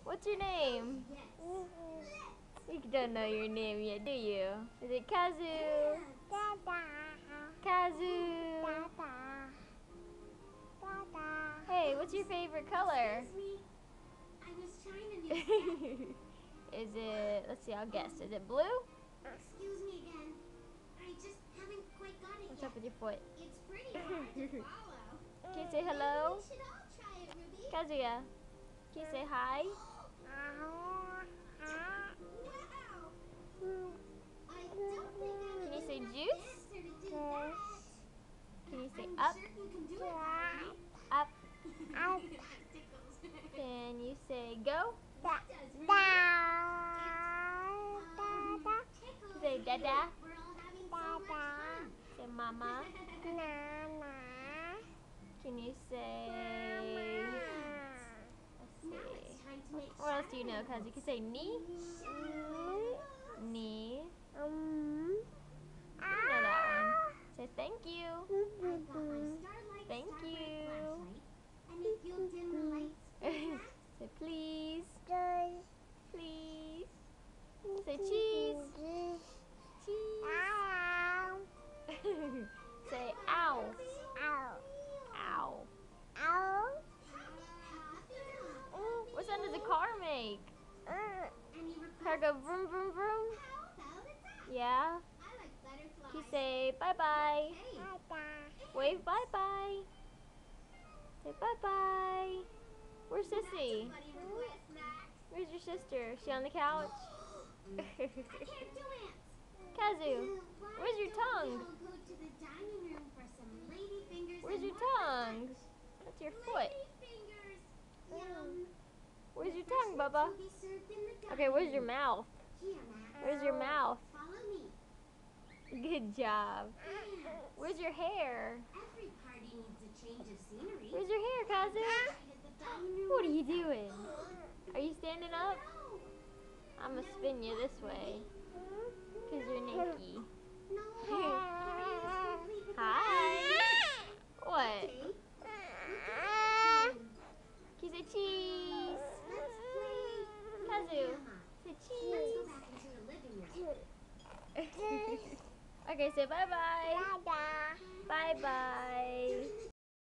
What's your name? You don't know your name yet, do you? Is it Kazu? Kazu! Hey, what's your favorite color? Is it, let's see, I'll guess. Is it blue? Excuse me again. I just haven't quite got it What's yet. up with your foot? It's pretty hard to follow. Can you say hello? We should all try it, Ruby. Kazuya, can you say hi? Wow. I don't think I Can you was say the juice? answer to do that. Can you say I'm up? sure you can do it, Ruby. Up. That tickles. Can you say go? That does, Ruby. Tickles. Say dada. We're all having so much fun. Say mama. Can you say, let's Now see. it's time to make What else do you know, Kazu? You can say knee. Knee. You know that one. Say thank you. I've got my Starlight Thank Starbright you. flashlight. And if you'll dim the lights, please. Say please. Please. Say cheese. Cheese. Say ow. Ow. What sound does a car make? Car go vroom vroom vroom? Yeah. You say bye bye. Wave bye bye. Say bye bye. Where's Sissy? Where's your sister? Is she on the couch? Kazu, where's your tongue? Where's your tongue? That's your foot. Where's your tongue, Bubba? Okay, where's your mouth? Where's your mouth? Good job. Where's your hair? Every party needs a change of scenery. Where's your hair, Kazu? What are you doing? Are you standing up? I'm gonna spin you this way. Cause you're Nikki. Hi. What? Can you say cheese? Kazu, say cheese. Okay, say bye bye. Bye bye.